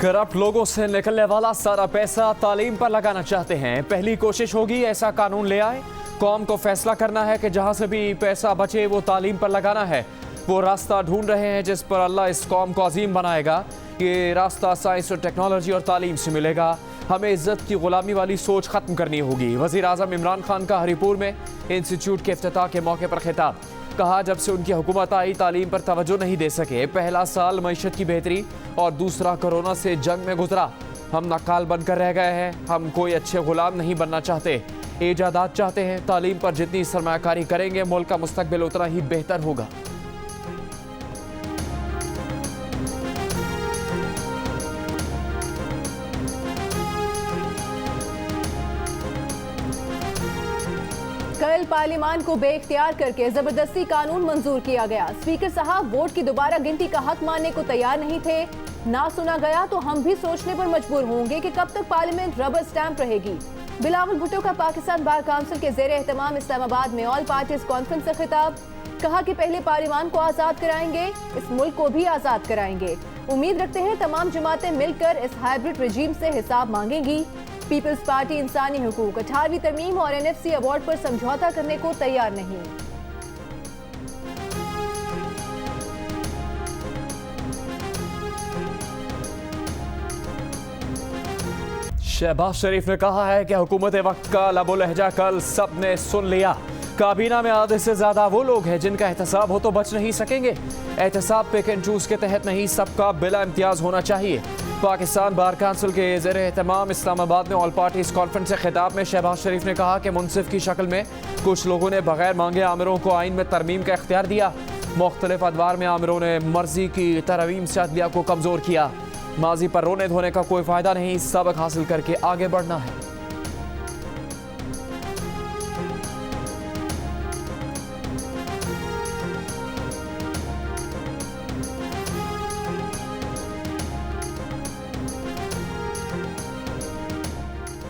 Corrupt लोगों से निकलने वाला सारा पैसा तालीम पर लगाना चाहते हैं। पहली कोशिश होगी ऐसा कानून ले आए। कौम को फैसला करना है कि जहां से भी पैसा बचे वो तालीम पर लगाना है। वो रास्ता ढूंढ रहे हैं जिस पर अल्लाह इस कौम को अजीम बनाएगा। ये रास्ता साइंस और टेक्नोलॉजी और तालीम से मिलेगा। हमें इज्जत की गुलामी वाली सोच खत्म करनी होगी। वज़ीर आज़म इमरान खान का हरीपुर में इंस्टीट्यूट के इफ्तिताह के मौके पर खिताब। कहा, जब से उनकी हुकूमत आई तालीम पर तवज्जो नहीं दे सके। पहला साल मईशत की बेहतरी और दूसरा कोरोना से जंग में गुजरा। हम नक्काल बनकर रह गए हैं। हम कोई अच्छे गुलाम नहीं बनना चाहते, इजादात चाहते हैं। तालीम पर जितनी सरमायाकारी करेंगे मुल्क का मुस्तकबिल उतना ही बेहतर होगा। कल पार्लियामान को बेइख्तियार करके जबरदस्ती कानून मंजूर किया गया। स्पीकर साहब वोट की दोबारा गिनती का हक मानने को तैयार नहीं थे। ना सुना गया तो हम भी सोचने पर मजबूर होंगे कि कब तक पार्लियामेंट रबर स्टैंप रहेगी। बिलावल भुट्टो का पाकिस्तान बार काउंसिल के जेर एहतमाम इस्लामाबाद में ऑल पार्टीज कॉन्फ्रेंस से खिताब। कहा कि पहले पार्लियामान को आजाद कराएंगे, इस मुल्क को भी आजाद कराएंगे। उम्मीद रखते हैं तमाम जमातें मिलकर इस हाइब्रिड रजीम से हिसाब मांगेंगी। पीपल्स पार्टी इंसानी हुकूक 18वीं तरमीम और NFC अवार्ड पर समझौता करने को तैयार नहीं। शहबाज शरीफ ने कहा है कि हुकूमत वक्त का लबो लहजा कल सब ने सुन लिया। काबीना में आधे से ज्यादा वो लोग हैं जिनका एहतसाब हो तो बच नहीं सकेंगे। एहतसाब पिक एंड चूज के तहत नहीं, सबका बिला इम्तियाज होना चाहिए। पाकिस्तान बार काउंसिल के ज़ेर एहतमाम इस्लामाबाद में ऑल पार्टीज कॉन्फ्रेंस से खिताब में शहबाज शरीफ ने कहा कि मुनसिफ की शक्ल में कुछ लोगों ने बगैर मांगे आमिरों को आइन में तरमीम का इख्तियार दिया। मुख्तलिफ अदवार में आमिरों ने मर्जी की तरमीम से अदलिया को कमज़ोर किया। माजी पर रोने धोने का कोई फ़ायदा नहीं, सबक हासिल करके आगे बढ़ना है।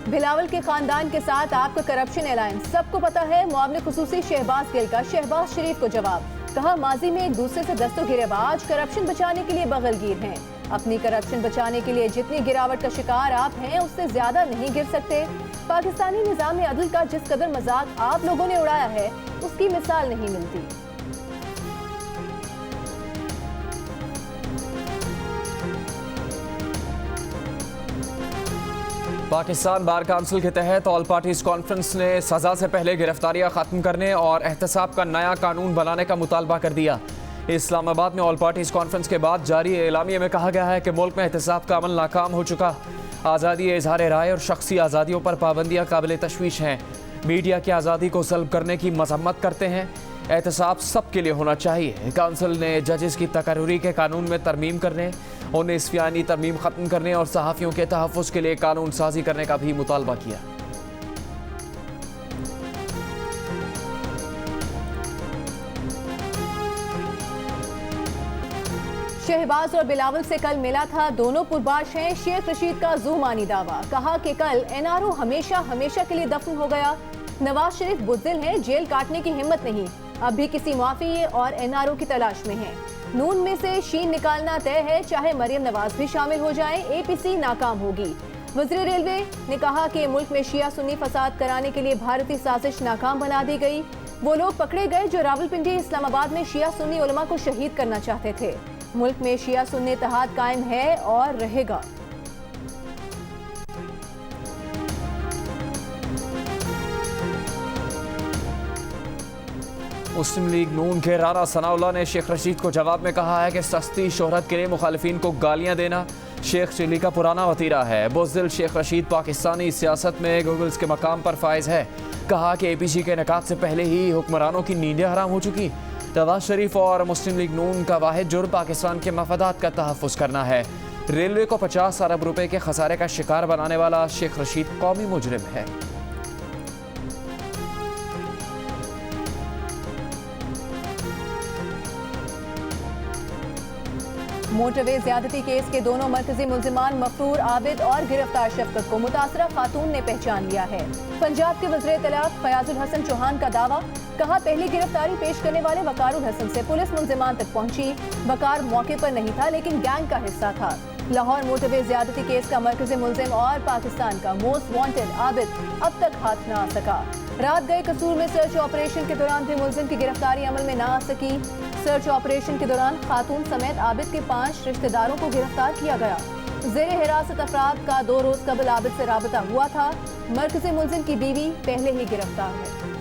बिलावल के खानदान के साथ आपका करप्शन अलायंस, सबको पता है। मुआवने खुसूसी शहबाज गिल का शहबाज शरीफ को जवाब। कहा, माजी में एक दूसरे से दस्तों गिरेबाज करप्शन बचाने के लिए बगलगीर हैं। अपनी करप्शन बचाने के लिए जितनी गिरावट का शिकार आप हैं उससे ज्यादा नहीं गिर सकते। पाकिस्तानी निजाम अदल का जिस कदर मजाक आप लोगों ने उड़ाया है उसकी मिसाल नहीं मिलती। पाकिस्तान बार काउंसिल के तहत ऑल पार्टीज कॉन्फ्रेंस ने सजा से पहले गिरफ्तारियां खत्म करने और एहतसाब का नया कानून बनाने का मुतालबा कर दिया। इस्लामाबाद में ऑल पार्टीज कॉन्फ्रेंस के बाद जारी एलामिया में कहा गया है कि मुल्क में एहतसाब का अमल नाकाम हो चुका। आज़ादी इजहार राय और शख्सी आज़ादियों पर पाबंदियाँ काबिल तशवीश हैं। मीडिया की आज़ादी को सल्ब करने की मजम्मत करते हैं। एहतसाब सब के लिए होना चाहिए। काउंसिल ने जजेस की तकर्री के कानून में तरमीम करने, 19 फ़ियानी तरमीम ख़त्म करने और सहाफ़ियों के तहफ़्फ़ुज़ के लिए कानून साजी करने का भी मुतालबा किया। शहबाज और बिलावल से कल मिला था, दोनों पुरबाश हैं। शेख रशीद का ज़ुमानी दावा। कहा कि कल NRO हमेशा हमेशा के लिए दफन हो गया। नवाज शरीफ बुज़दिल हैं, जेल काटने की हिम्मत नहीं। अब भी किसी मुआफ़ी और NRO की तलाश में हैं। नून में से शीन निकालना तय है, चाहे मरियम नवाज भी शामिल हो जाएं। APC नाकाम होगी। वज़ीर रेलवे ने कहा कि मुल्क में शिया सुन्नी फसाद कराने के लिए भारतीय साजिश नाकाम बना दी गई। वो लोग पकड़े गए जो रावलपिंडी इस्लामाबाद में शिया सुन्नी उलमा को शहीद करना चाहते थे। मुल्क में शिया सुन्नी इत्तेहाद कायम है और रहेगा। मुस्लिम लीग नून के राना सनाउल्लाह ने शेख रशीद को जवाब में कहा है कि सस्ती शोहरत के लिए मुखालिफिन को गालियां देना शेख चिली का पुराना वतीरा है। बुज़दिल शेख रशीद पाकिस्तानी सियासत में गूगल्स के मकाम पर फायज है। कहा कि APC के इनेकाद से पहले ही हुक्मरानों की नींदें हराम हो चुकी। नवाज शरीफ और मुस्लिम लीग नून का वाहिद जुर्म पाकिस्तान के मफादात का तहफ़्फ़ुज़ करना है। रेलवे को 50 अरब रुपए के खसारे का शिकार बनाने वाला शेख रशीद कौमी मुजरिम है। मोटरवे ज्यादती केस के दोनों मरकजी मुल्जिमान मफरूर आबिद और गिरफ्तार शफकत को मुतासरा खातून ने पहचान लिया है। पंजाब के वज़ीर इत्तलात फयाजुल हसन चौहान का दावा। कहा, पहली गिरफ्तारी पेश करने वाले वकारुल हसन से पुलिस मुल्जिमान तक पहुंची। वकार मौके पर नहीं था लेकिन गैंग का हिस्सा था। लाहौर मोटरवे ज्यादती केस का मरकजी मुलजिम और पाकिस्तान का मोस्ट वांटेड आबिद अब तक हाथ न आ सका। रात गए कसूर में सर्च ऑपरेशन के दौरान भी मुलजिम की गिरफ्तारी अमल में न आ सकी। सर्च ऑपरेशन के दौरान खातून समेत आबिद के 5 रिश्तेदारों को गिरफ्तार किया गया। जेर हिरासत अफराद का 2 रोज कबल आबिद से राबता हुआ था। मरकजी मुलजिम की बीवी पहले ही गिरफ्तार है।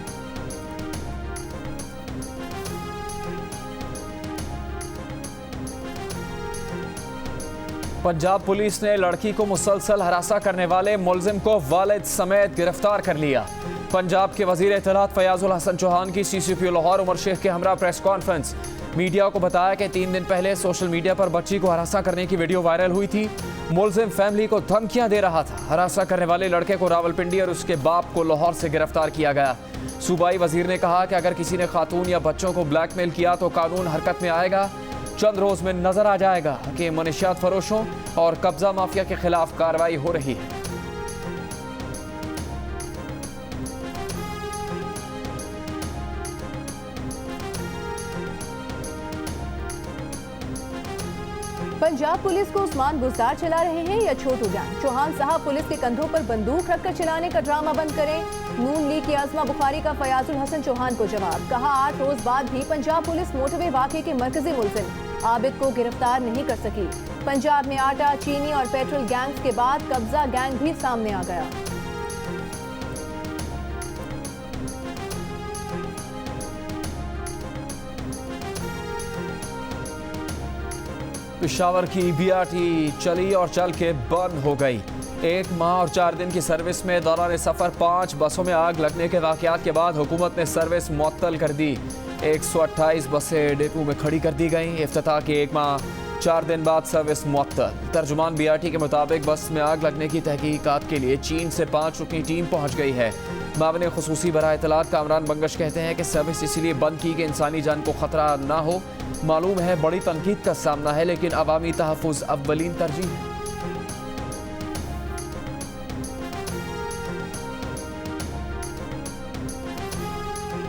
पंजाब पुलिस ने लड़की को मुसलसल हरासा करने वाले मुलजिम को वालिद समेत गिरफ्तार कर लिया। पंजाब के वजीर इत्तलात फयाजुल हसन चौहान की CCPO लाहौर उमर शेख के हमरा प्रेस कॉन्फ्रेंस मीडिया को बताया कि 3 दिन पहले सोशल मीडिया पर बच्ची को हरासा करने की वीडियो वायरल हुई थी। मुलजिम फैमिली को धमकियां दे रहा था। हरासा करने वाले लड़के को रावलपिंडी और उसके बाप को लाहौर से गिरफ्तार किया गया। सूबाई वजीर ने कहा कि अगर किसी ने खातून या बच्चों को ब्लैकमेल किया तो कानून हरकत में आएगा। चंद रोज में नजर आ जाएगा कि मनशियात फरोशों और कब्जा माफिया के खिलाफ कार्रवाई हो रही है। पंजाब पुलिस को उस्मान बुजदार चला रहे हैं या छोटू गैंग? चौहान साहब पुलिस के कंधों पर बंदूक रखकर चलाने का ड्रामा बंद करें। नून लीग की आजमा बुखारी का फयाजुल हसन चौहान को जवाब। कहा 8 रोज बाद भी पंजाब पुलिस मोटरवे वाक़े के मरकजी मुलजिम आबिद को गिरफ्तार नहीं कर सकी। पंजाब में आटा, चीनी और पेट्रोल गैंग्स के बाद कब्जा गैंग भी सामने आ गया। पेशावर की BRT चली और चल के बंद हो गई। 1 माह और 4 दिन की सर्विस में दौरान सफर 5 बसों में आग लगने के वाकयात के बाद हुकूमत ने सर्विस मुअत्तल कर दी। 128 बसें डिपो में खड़ी कर दी गई। इफ्तिताह के 1 माह 4 दिन बाद सर्विस मुअत्तल। तर्जुमान BRT के मुताबिक बस में आग लगने की तहकीकात के लिए चीन से 5 रुकनी टीम पहुंच गई है। मामले खुसूसी बराह इत्तलात कामरान बंगश कहते हैं कि सर्विस इसलिए बंद की कि इंसानी जान को खतरा ना हो। मालूम है बड़ी तनकीद का सामना है, लेकिन अवामी तहफ़्फ़ुज़ अव्वलीन तरजीह है।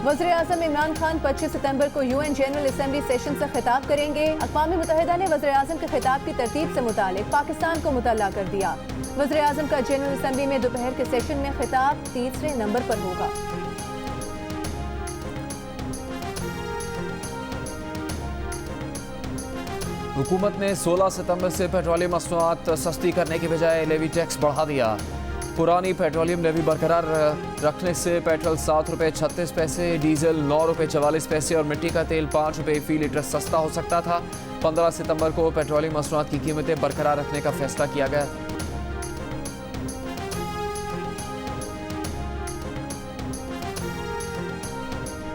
वज़ीर आज़म इमरान खान 25 सितंबर को UN जनरल असम्बली सेशन से खिताब करेंगे। अक़वाम मुत्तहिदा ने वज़ीर आज़म के खिताब की तरतीब से मुतालिक पाकिस्तान को मुतल्ला कर दिया। वज़ीर आज़म का जनरल असम्बली में दोपहर के सेशन में खिताब 3रे नंबर पर होगा। हुकूमत ने 16 सितंबर से पेट्रोलियम मसनूआत सस्ती करने की बजाय लेवी टैक्स बढ़ा दिया। पुरानी पेट्रोलियम लेवी बरकरार रखने से पेट्रोल 7 रुपये 36 पैसे, डीजल 9 रुपये 44 पैसे और मिट्टी का तेल 5 रुपये फी लीटर सस्ता हो सकता था। 15 सितंबर को पेट्रोलियम मसनूआत की कीमतें बरकरार रखने का फैसला किया गया था।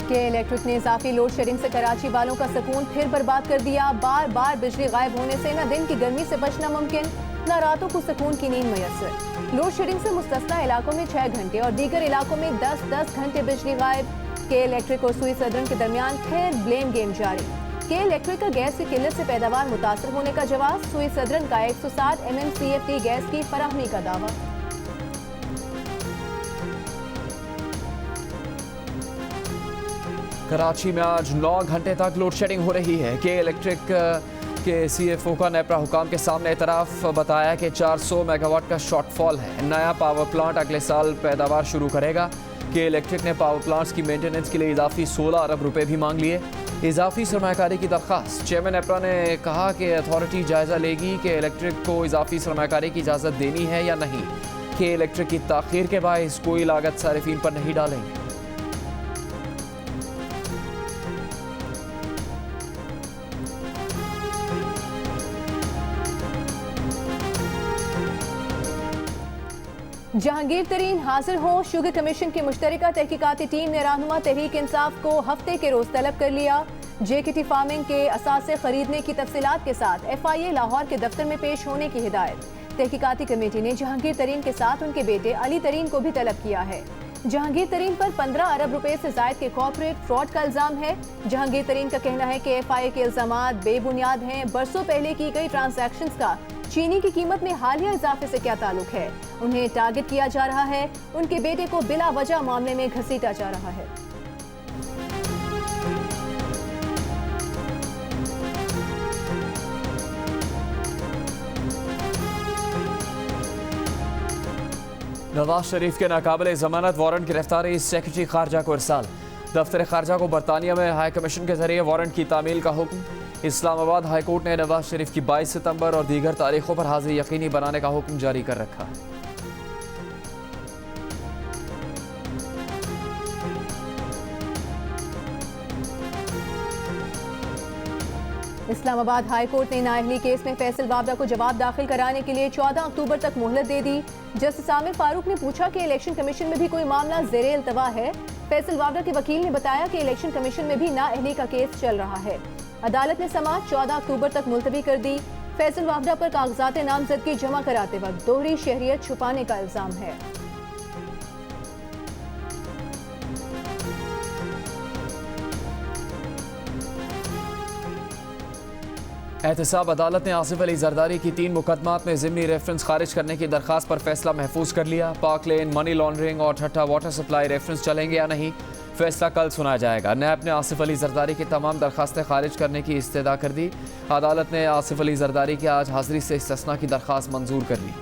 के इलेक्ट्रिक ने इजाफी लोड शेडिंग से कराची वालों का सुकून फिर बर्बाद कर दिया। बार बार बिजली गायब होने से न दिन की गर्मी से बचना मुमकिन, न रातों को सुकून की नींद मयसर। लोड शेडिंग से मुस्तस्ना इलाकों में 6 घंटे और दीगर इलाकों में 10-10 घंटे बिजली गायब। के इलेक्ट्रिक और सुई सदरन के दरमियान फिर ब्लेम गेम जारी। के इलेक्ट्रिक का गैस की किल्लत से पैदावार मुतासर होने का जवाब। सुई सदरन का 160 MMCFT गैस की फराहमी का दावा। कराची में आज 9 घंटे तक लोड शेडिंग हो रही है। के इलेक्ट्रिक के CFO का नेपरा हुकाम के सामने इतराफ बताया कि 400 मेगावाट का शॉर्टफॉल है। नया पावर प्लांट अगले साल पैदावार शुरू करेगा। के इलेक्ट्रिक ने पावर प्लांट्स की मेंटेनेंस के लिए इजाफी 16 अरब रुपए भी मांग लिए। इजाफी सरमायाकारी की दरख्वास्त। चेयरमैन नेपरा ने कहा कि अथॉरिटी जायजा लेगी कि इलेक्ट्रिक को इजाफी सरमायाकारी की इजाज़त देनी है या नहीं। के इलेक्ट्रिक की ताख़ीर के बायस कोई लागत सारिफीन पर नहीं डालेंगे। जहांगीर तरीन हाजिर हो। शुगर कमीशन की मुश्तरका तहकीकाती टीम ने रहनुमा तहरीक इंसाफ को हफ्ते के रोज तलब कर लिया। JKT फार्मिंग के असासे खरीदने की तफसीलात के साथ FIA लाहौर के दफ्तर में पेश होने की हिदायत। तहकीकाती कमेटी ने जहांगीर तरीन के साथ उनके बेटे अली तरीन को भी तलब किया है। जहांगीर तरीन पर 15 अरब रुपए से जायद के कॉर्पोरेट फ्रॉड का इल्जाम है। जहांगीर तरीन का कहना है कि FIA के इल्जामात बेबुनियाद हैं। बरसों पहले की गई ट्रांजैक्शंस का चीनी की कीमत में हालिया इजाफे से क्या ताल्लुक है। उन्हें टारगेट किया जा रहा है। उनके बेटे को बिला वजह मामले में घसीटा जा रहा है। नवाज शरीफ के नाकाबिले जमानत वारंट गिरफ्तारी सेक्रेटरी खारजा को इरसाल। दफ्तर खारजा को बरतानिया में हाई कमीशन के जरिए वारंट की तामील का हुक्म। इस्लामाबाद हाई कोर्ट ने नवाज शरीफ की 22 सितंबर और दीगर तारीखों पर हाजिरी यकीनी बनाने का हुक्म जारी कर रखा है। इस्लामाबाद हाई कोर्ट ने नाअहली केस में फैसल वावड़ा को जवाब दाखिल कराने के लिए 14 अक्टूबर तक मोहलत दे दी। जस्टिस आमिर फारूक ने पूछा कि इलेक्शन कमीशन में भी कोई मामला ज़ेरे इल्तवा है। फैसल वावड़ा के वकील ने बताया कि इलेक्शन कमीशन में भी नाअहली का केस चल रहा है। अदालत ने समाअत 14 अक्टूबर तक मुलतवी कर दी। फैसल वावड़ा पर कागजात नामजदगी जमा कराते वक्त दोहरी शहरियत छुपाने का इल्जाम है। एहतसाब अदालत ने आसिफ अली जरदारी की 3 मुकदमात में ज़िमनी रेफरेंस खारिज करने की दरखास्त पर फैसला महफूज कर लिया। पाक लेन, मनी लॉन्ड्रिंग और ठट्ठा वाटर सप्लाई रेफरेंस चलेंगे या नहीं, फैसला कल सुनाया जाएगा। नैब ने आसिफ अली जरदारी की तमाम दरखास्तें खारिज करने की इस्तदा कर दी। अदालत ने आसिफ अली जरदारी की आज हाजिरी से इस्तिस्ना की दरखास्त मंजूर कर ली।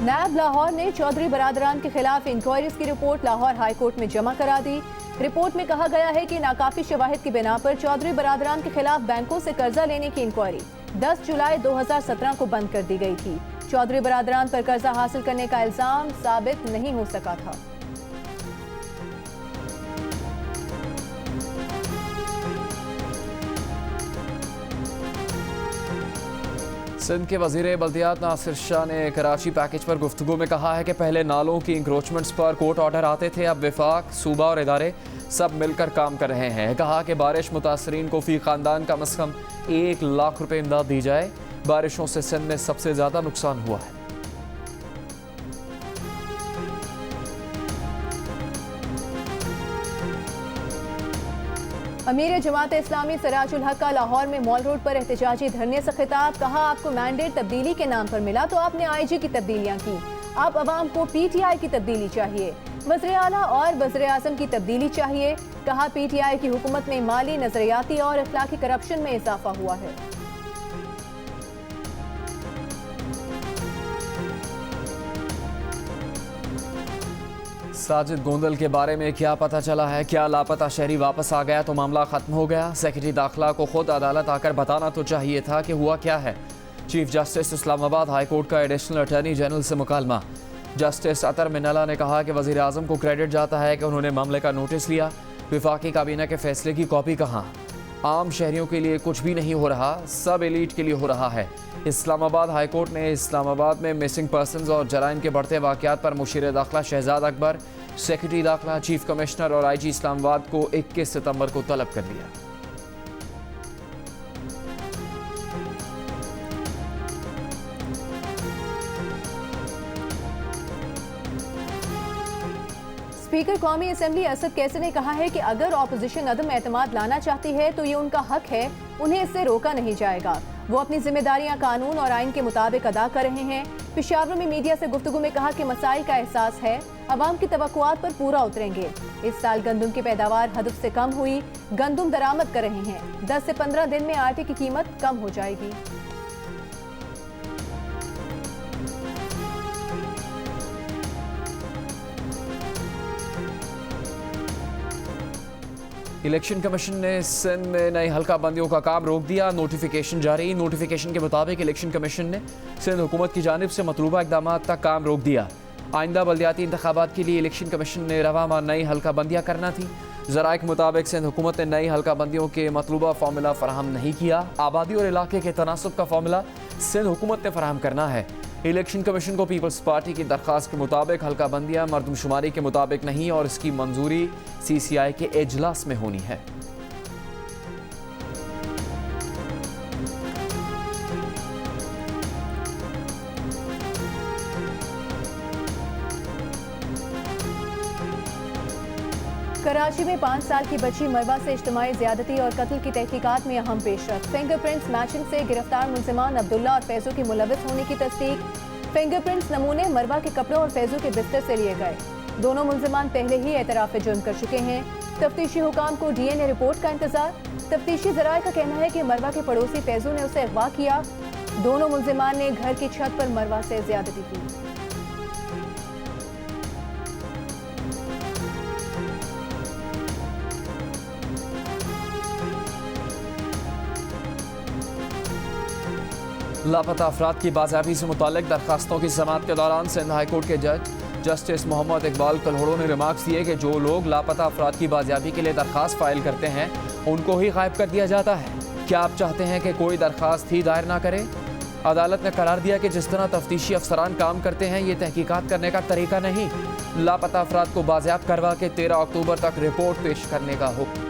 नैब लाहौर ने चौधरी बरादरान के खिलाफ इंक्वायरीज की रिपोर्ट लाहौर हाई कोर्ट में जमा करा दी। रिपोर्ट में कहा गया है कि नाकाफी शवाहिद की बिना पर चौधरी बरादरान के खिलाफ बैंकों से कर्जा लेने की इंक्वायरी 10 जुलाई 2017 को बंद कर दी गई थी। चौधरी बरादरान पर कर्जा हासिल करने का इल्जाम साबित नहीं हो सका था। सिंध के वज़ीर बल्दियात नासिर शाह ने कराची पैकेज पर गुफ्तगू में कहा है कि पहले नालों की इंक्रोचमेंट्स पर कोर्ट ऑर्डर आते थे, अब विफाक, सूबा और इदारे सब मिलकर काम कर रहे हैं। कहा कि बारिश मुतासरीन को फी खानदान कम से कम 1 लाख रुपए इमदाद दी जाए। बारिशों से सिंध में सबसे ज़्यादा नुकसान हुआ है। अमीर जमात इस्लामी सिराजुल हक का लाहौर में मॉल रोड पर एहतजाजी धरने से खिताब। कहा, आपको मैंडेट तब्दीली के नाम पर मिला तो आपने IG की तब्दीलियां की, अब अवाम को PTI की तब्दीली चाहिए, वज़ीर आला और वज़ीर आज़म की तब्दीली चाहिए। कहा, PTI की हुकूमत में माली, नजरियाती और अखलाकी करप्शन में इजाफा हुआ है। साजिद गोंदल के बारे में क्या पता चला है? क्या लापता शहरी वापस आ गया तो मामला खत्म हो गया? सेक्रेटरी दाखिला को खुद अदालत आकर बताना तो चाहिए था कि हुआ क्या है। Chief justice Islamabad high court का एडिशनल अटॉर्नी जनरल से मुकालमा। जस्टिस अतर मिनला ने कहा कि वज़ीर आज़म को क्रेडिट जाता है कि उन्होंने मामले का नोटिस लिया। विफाकी काबीना के फैसले की कॉपी कहाँ? आम शहरियों के लिए कुछ भी नहीं हो रहा, सब एलीट के लिए हो रहा है। इस्लामाबाद हाई कोर्ट ने इस्लामाबाद में मिसिंग पर्सनस और जराइम के बढ़ते वाक़यात पर मुशीर दाखिला शहजाद अकबर, सेक्रेटरी दाखिला, चीफ कमिश्नर और IG इस्लामाबाद को 21 सितंबर को तलब कर लिया। स्पीकर कौमी असेंबली असद कैसर ने कहा है कि अगर ऑपोजिशन अदम एतमाद लाना चाहती है तो ये उनका हक है, उन्हें इससे रोका नहीं जाएगा। वो अपनी जिम्मेदारियां कानून और आइन के मुताबिक अदा कर रहे हैं। पेशावर में मीडिया से गुफ्तगू में कहा कि मसाइल का एहसास है, अवाम की तवक्कुआत पर पूरा उतरेंगे। इस साल गंदुम की पैदावार हदफ से कम हुई, गंदुम दरामद कर रहे हैं। 10 से 15 दिन में आटे की कीमत कम हो जाएगी। इलेक्शन कमीशन ने सिंध में नई हल्का बंदियों का काम रोक दिया। नोटिफिकेशन जारी। नोटिफिकेशन के मुताबिक इलेक्शन कमीशन ने सिंध हुकूमत की जानिब से मतलूबा इक़दाम तक काम रोक दिया। आइंदा बल्दियाती इंतखाबात के लिए इलेक्शन कमीशन ने रवा माह नई हल्का बंदियाँ करना थी। ज़राए के मुताबिक सिंध हुकूमत ने नई हल्का बंदियों के मतलूबा फार्मूला फराहम नहीं किया। आबादी और इलाके के तनासब का फार्मूला सिंध हुकूमत ने फराहम करना है। इलेक्शन कमीशन को पीपल्स पार्टी की दरख्वास्त के मुताबिक हल्का बंदियाँ मरदमशुमारी के मुताबिक नहीं और इसकी मंजूरी CCI के इजलास में होनी है। कराची में 5 साल की बच्ची मरवा से इज्तिमाई ज़्यादती और कत्ल की तहकीकात में अहम पेशरफ्त। फिंगरप्रिंट्स मैचिंग से गिरफ्तार मुलजिमान अब्दुल्ला और फैजू की मुलविस होने की तस्दीक। फिंगरप्रिंट्स नमूने मरवा के कपड़ों और फैजू के बिस्तर से लिए गए। दोनों मुल्जिमान पहले ही एतराफ़ जुर्म कर चुके हैं। तफ्तीशी हुकाम को DNA रिपोर्ट का इंतजार। तफ्तीशी ज़राए का कहना है कि मरवा के पड़ोसी फैजू ने उसे अगवा किया। दोनों मुल्जिमान ने घर की छत पर मरवा से ज्यादती की। लापता अफराद की बाज़ाबी से मुताल्लिक दरखास्तों की समाअत के दौरान सिंध हाई कोर्ट के जज जस्टिस मोहम्मद इकबाल कल्होड़ो ने रिमार्क्स दिए कि जो लोग लापता अफराद की बाज़ाबी के लिए दरखास्त फाइल करते हैं उनको ही गायब कर दिया जाता है। क्या आप चाहते हैं कि कोई दरखास्त ही दायर ना करे? अदालत ने करार दिया कि जिस तरह तफ्तीशी अफसरान काम करते हैं ये तहकीकात करने का तरीका नहीं। लापता अफराद को बाजियाब करवा के 13 अक्टूबर तक रिपोर्ट पेश करने का हुक्म।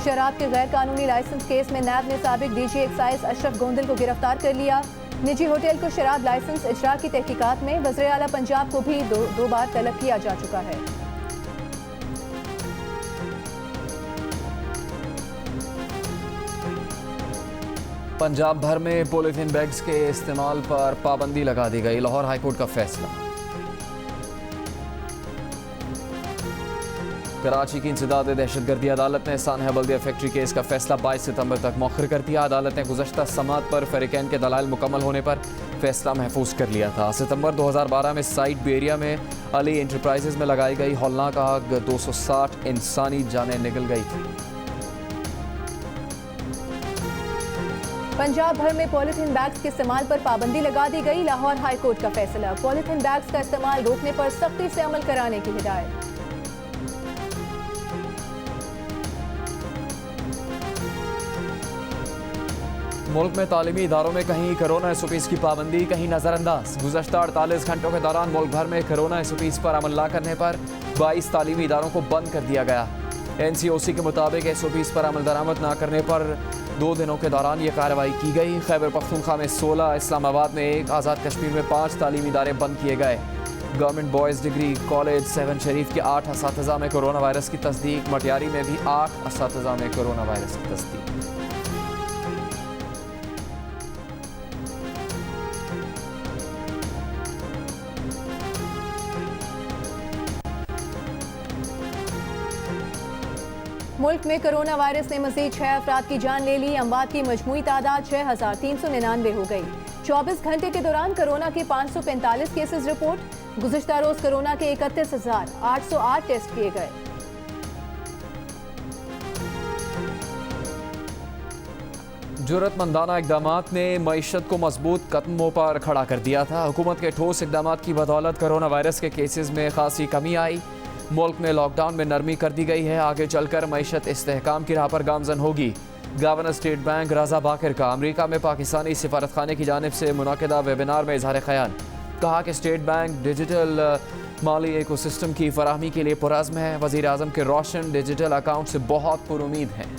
शराब के गैर कानूनी लाइसेंस केस में नैब ने साबिक DG एक्साइज अशरफ गोंदल को गिरफ्तार कर लिया। निजी होटल को शराब लाइसेंस इजरा की तहकीकात में वज़ीर आला पंजाब को भी दो बार तलब किया जा चुका है। पंजाब भर में पॉलीथीन बैग्स के इस्तेमाल पर पाबंदी लगा दी गई। लाहौर हाईकोर्ट का फैसला। कराची की इंसदाद दहशतगर्दी अदालत ने सानहा बल्दिया फैक्ट्री केस का फैसला 22 सितंबर तक मौखर कर दिया। अदालत ने गुज़श्ता समाअत पर फरीकैन के दलाइल मुकम्मल होने पर फैसला महफूज कर लिया था। सितंबर 2012 में साइट बेरिया में अली इंटरप्राइजेज में लगाई गई हौलनाक आग 260 इंसानी जानें निकल गई थी। पंजाब भर में पॉलीथीन बैग्स के इस्तेमाल पर पाबंदी लगा दी गई। लाहौर हाईकोर्ट का फैसला। पॉलीथीन बैग्स का इस्तेमाल रोकने पर सख्ती से अमल कराने की हिदायत। मुल्क में तालीमी इदारों में कहीं कोरोना SOPs की पाबंदी, कहीं नज़रअंदाज। गुज़श्ता 48 घंटों के दौरान मुल्क भर में कोरोना SOPs पर अमल न करने पर 22 तालीमी इदारों को बंद कर दिया गया। NCOC के मुताबिक SOPs पर अमल दरामद न करने पर 2 दिनों के दौरान ये कार्रवाई की गई। खैबर पख्तूनख्वा में 16, इस्लामाबाद में 1, आज़ाद कश्मीर में 5 तालीमी इदारे बंद किए गए। गवर्नमेंट बॉयज़ डिग्री कॉलेज 7 शरीफ के 8 असातिज़ा में कोरोना वायरस की तस्दीक। मटियारी में भी 8 असातिज़ा में कोरोना वायरस की तस्दीक। मुल्क में कोरोना वायरस ने मजीद 6 अफराद की जान ले ली। अमवात की मजमूई तादाद 6399 हो गई। 24 घंटे के दौरान कोरोना के 545 केसेस रिपोर्ट। गुज़श्ता रोज कोरोना के 31,808 टेस्ट किए गए। जुर्रतमंदाना इक़दामात ने मईशत को मजबूत कदमों पर खड़ा कर दिया था। हुकूमत के ठोस इक़दामात की बदौलत कोरोना वायरस के केसेस में खासी कमी आई। मुल्क में लॉकडाउन में नरमी कर दी गई है। आगे चलकर मईशत इस्तेहकाम की राह पर गामजन होगी। गवर्नर स्टेट बैंक रज़ा बाकर का अमरीका में पाकिस्तानी सिफारतखाने की जानिब से मुनाकिदा वेबिनार में इजहार ख्याल। कहा कि स्टेट बैंक डिजिटल माली इकोसिस्टम की फराहमी के लिए पुरअज़्म है। वज़ीर आज़म के रोशन डिजिटल अकाउंट से बहुत पुरुमीद हैं।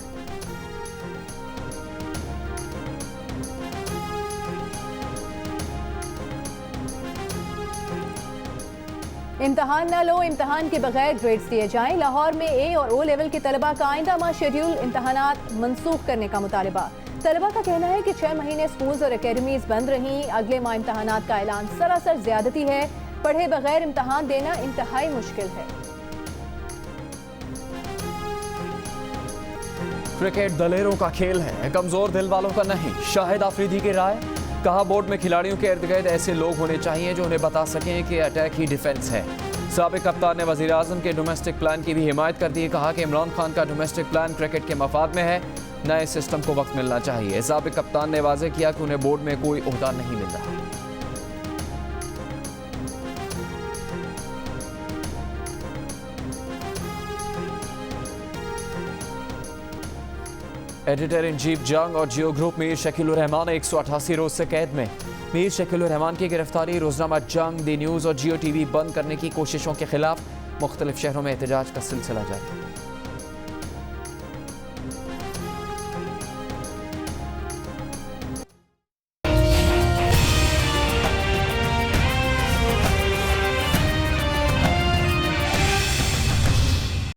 इम्तहान न लो, इम्तहान के बगैर ग्रेड्स दिए जाएं। लाहौर में A और O लेवल के तलबा का आइंदा माह शेड्यूल इम्तहानात मनसूख करने का मुतालबा। तलबा का कहना है कि 6 महीने स्कूल्स और एकेडमीज बंद रहीं। अगले माह इम्तहानात का ऐलान सरासर ज्यादती है। पढ़े बगैर इम्तहान देना इंतहाई मुश्किल है। क्रिकेट दलेरों का खेल है, कमजोर दिल वालों का नहीं। शाहिद आफरीदी की राय। कहा बोर्ड में खिलाड़ियों के इर्द गिर्द ऐसे लोग होने चाहिए जो उन्हें बता सकें कि अटैक ही डिफेंस है। साबिक कप्तान ने वज़ीर आज़म के डोमेस्टिक प्लान की भी हिमायत कर दी। कहा कि इमरान खान का डोमेस्टिक प्लान क्रिकेट के मफाद में है। नए सिस्टम को वक्त मिलना चाहिए। साबिक कप्तान ने वाज़ेह किया कि उन्हें बोर्ड में कोई ओहदा नहीं मिल रहा। एडिटर इन चीफ जंग और जियो ग्रुप मीर शकीलुर रहमान 188 रोज से कैद में। मीर शकीलुर रहमान की गिरफ्तारी रोजनामा जंग, दी न्यूज़ और जियो TV बंद करने की कोशिशों के खिलाफ मुख्तलिफ शहरों में एहतजाज का सिलसिला जारी।